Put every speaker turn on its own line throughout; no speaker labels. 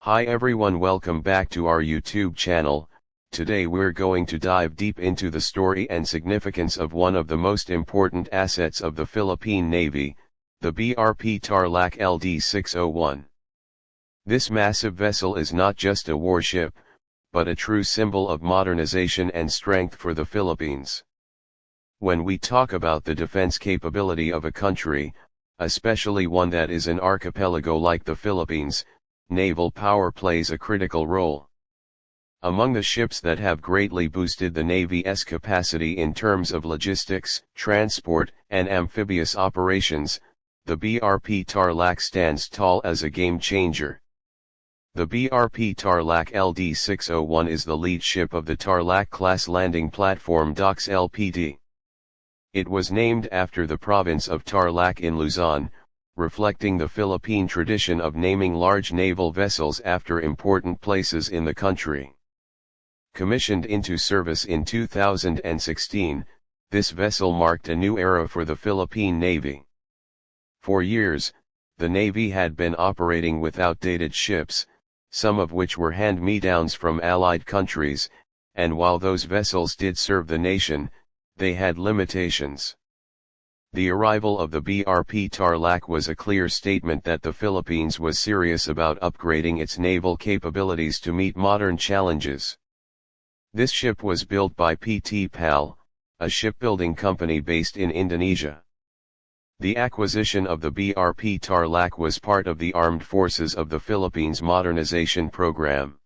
Hi everyone, welcome back to our YouTube channel. Today we're going to dive deep into the story and significance of one of the most important assets of the Philippine Navy, the BRP Tarlac LD-601. This massive vessel is not just a warship, but a true symbol of modernization and strength for the Philippines. When we talk about the defense capability of a country, especially one that is an archipelago like the Philippines, naval power plays a critical role. Among the ships that have greatly boosted the Navy's capacity in terms of logistics, transport, and amphibious operations, the BRP Tarlac stands tall as a game changer. The BRP Tarlac LD-601 is the lead ship of the Tarlac-class landing platform docks Ltd. It was named after the province of Tarlac in Luzon, reflecting the Philippine tradition of naming large naval vessels after important places in the country. Commissioned into service in 2016, this vessel marked a new era for the Philippine Navy. For years, the Navy had been operating with outdated ships, some of which were hand-me-downs from allied countries, and while those vessels did serve the nation, they had limitations. The arrival of the BRP Tarlac was a clear statement that the Philippines was serious about upgrading its naval capabilities to meet modern challenges. This ship was built by PT PAL, a shipbuilding company based in Indonesia. The acquisition of the BRP Tarlac was part of the Armed Forces of the Philippines Modernization program.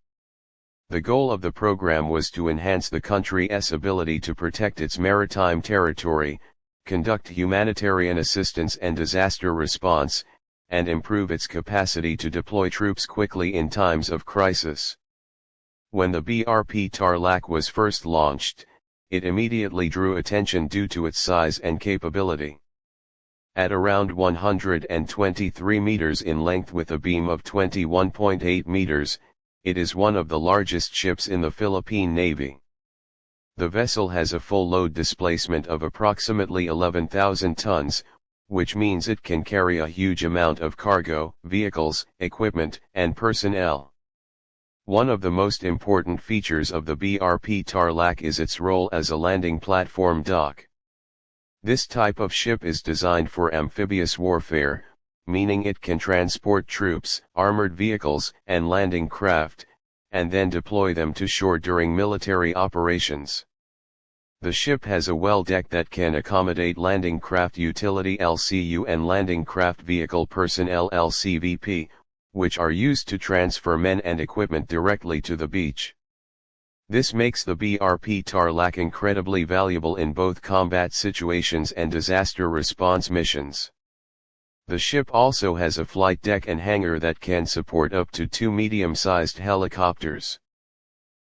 The goal of the program was to enhance the country's ability to protect its maritime territory, conduct humanitarian assistance and disaster response, and improve its capacity to deploy troops quickly in times of crisis. When the BRP Tarlac was first launched, it immediately drew attention due to its size and capability. At around 123 meters in length with a beam of 21.8 meters, it is one of the largest ships in the Philippine Navy. The vessel has a full load displacement of approximately 11,000 tons, which means it can carry a huge amount of cargo, vehicles, equipment, and personnel. One of the most important features of the BRP Tarlac is its role as a landing platform dock. This type of ship is designed for amphibious warfare, meaning it can transport troops, armored vehicles, and landing craft, and then deploy them to shore during military operations. The ship has a well deck that can accommodate landing craft utility LCU and landing craft vehicle personnel LCVP, which are used to transfer men and equipment directly to the beach. This makes the BRP Tarlac incredibly valuable in both combat situations and disaster response missions. The ship also has a flight deck and hangar that can support up to 2 medium-sized helicopters.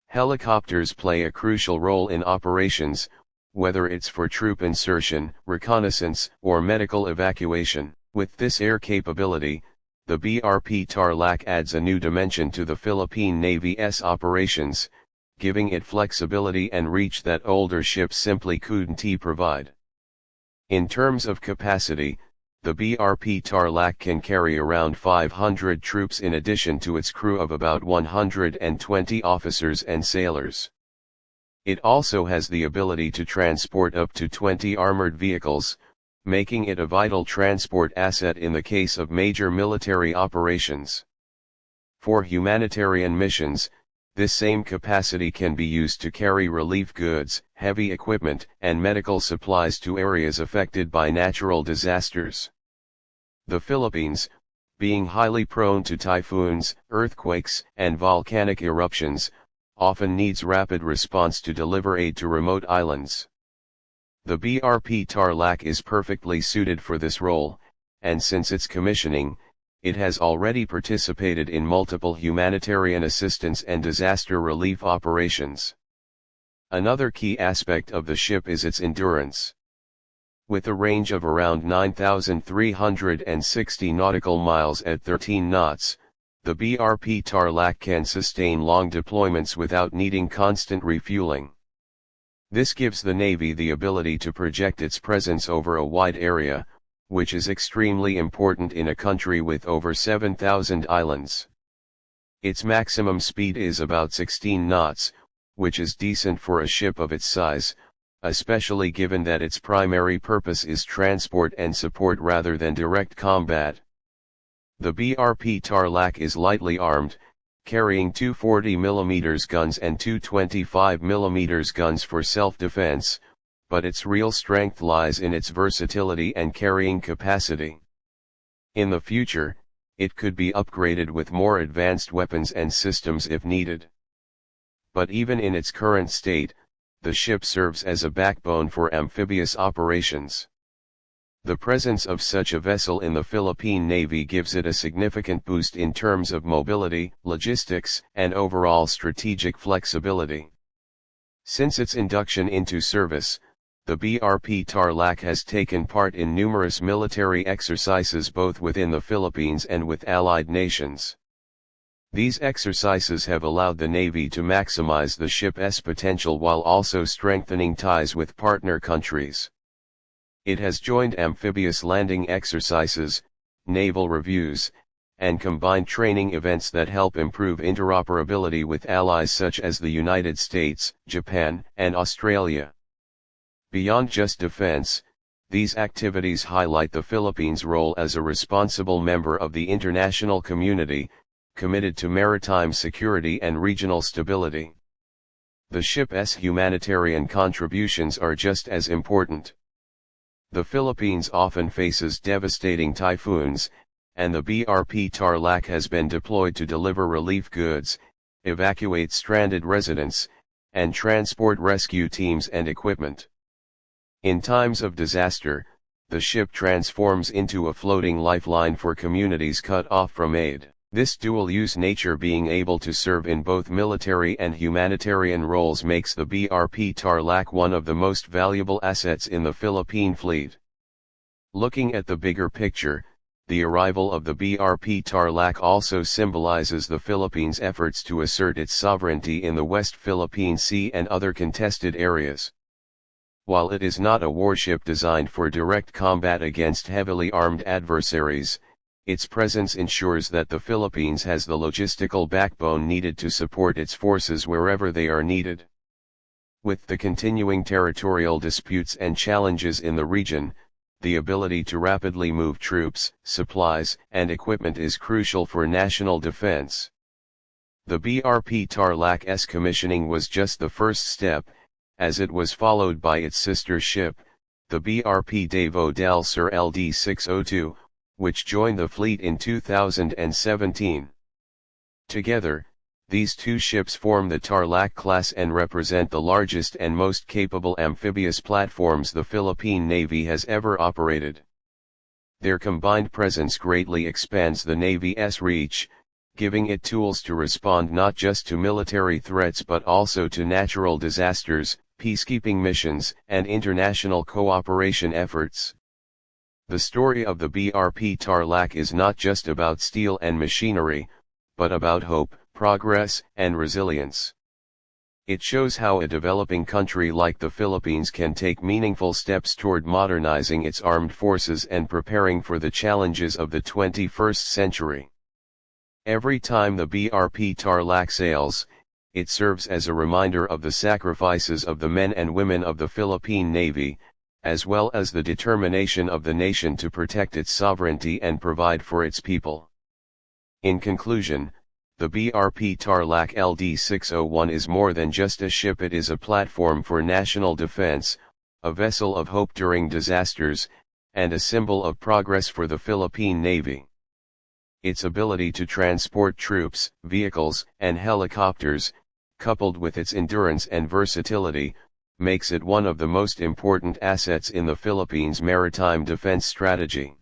Helicopters play a crucial role in operations, whether it's for troop insertion, reconnaissance, or medical evacuation. With this air capability, the BRP Tarlac adds a new dimension to the Philippine Navy's operations, giving it flexibility and reach that older ships simply couldn't provide. In terms of capacity, the BRP Tarlac can carry around 500 troops in addition to its crew of about 120 officers and sailors. It also has the ability to transport up to 20 armored vehicles, making it a vital transport asset in the case of major military operations. For humanitarian missions, this same capacity can be used to carry relief goods, heavy equipment, and medical supplies to areas affected by natural disasters. The Philippines, being highly prone to typhoons, earthquakes, and volcanic eruptions, often needs rapid response to deliver aid to remote islands. The BRP Tarlac is perfectly suited for this role, and since its commissioning, it has already participated in multiple humanitarian assistance and disaster relief operations. Another key aspect of the ship is its endurance. With a range of around 9,360 nautical miles at 13 knots, the BRP Tarlac can sustain long deployments without needing constant refueling. This gives the Navy the ability to project its presence over a wide area, which is extremely important in a country with over 7,000 islands. Its maximum speed is about 16 knots, which is decent for a ship of its size, especially given that its primary purpose is transport and support rather than direct combat. The BRP Tarlac is lightly armed, carrying two 40mm guns and two 25mm guns for self-defense, but its real strength lies in its versatility and carrying capacity. In the future, it could be upgraded with more advanced weapons and systems if needed. But even in its current state, the ship serves as a backbone for amphibious operations. The presence of such a vessel in the Philippine Navy gives it a significant boost in terms of mobility, logistics, and overall strategic flexibility. Since its induction into service, the BRP Tarlac has taken part in numerous military exercises both within the Philippines and with allied nations. These exercises have allowed the Navy to maximize the ship's potential while also strengthening ties with partner countries. It has joined amphibious landing exercises, naval reviews, and combined training events that help improve interoperability with allies such as the United States, Japan, and Australia. Beyond just defense, these activities highlight the Philippines' role as a responsible member of the international community, committed to maritime security and regional stability. The ship's humanitarian contributions are just as important. The Philippines often faces devastating typhoons, and the BRP Tarlac has been deployed to deliver relief goods, evacuate stranded residents, and transport rescue teams and equipment. In times of disaster, the ship transforms into a floating lifeline for communities cut off from aid. This dual-use nature, being able to serve in both military and humanitarian roles, makes the BRP Tarlac one of the most valuable assets in the Philippine fleet. Looking at the bigger picture, the arrival of the BRP Tarlac also symbolizes the Philippines' efforts to assert its sovereignty in the West Philippine Sea and other contested areas. While it is not a warship designed for direct combat against heavily armed adversaries, its presence ensures that the Philippines has the logistical backbone needed to support its forces wherever they are needed. With the continuing territorial disputes and challenges in the region, the ability to rapidly move troops, supplies, and equipment is crucial for national defense. The BRP Tarlac's commissioning was just the first step, as it was followed by its sister ship, the BRP Tarlac LD-602, which joined the fleet in 2017. Together, these two ships form the Tarlac-class and represent the largest and most capable amphibious platforms the Philippine Navy has ever operated. Their combined presence greatly expands the Navy's reach, giving it tools to respond not just to military threats but also to natural disasters, peacekeeping missions, and international cooperation efforts. The story of the BRP Tarlac is not just about steel and machinery, but about hope, progress, and resilience. It shows how a developing country like the Philippines can take meaningful steps toward modernizing its armed forces and preparing for the challenges of the 21st century. Every time the BRP Tarlac sails, it serves as a reminder of the sacrifices of the men and women of the Philippine Navy, as well as the determination of the nation to protect its sovereignty and provide for its people. In conclusion, the BRP Tarlac LD-601 is more than just a ship. It is a platform for national defense, a vessel of hope during disasters, and a symbol of progress for the Philippine Navy. Its ability to transport troops, vehicles, and helicopters, coupled with its endurance and versatility, makes it one of the most important assets in the Philippines' maritime defense strategy.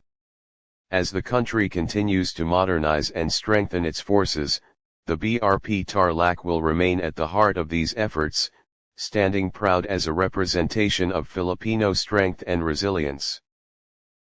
As the country continues to modernize and strengthen its forces, the BRP Tarlac will remain at the heart of these efforts, standing proud as a representation of Filipino strength and resilience.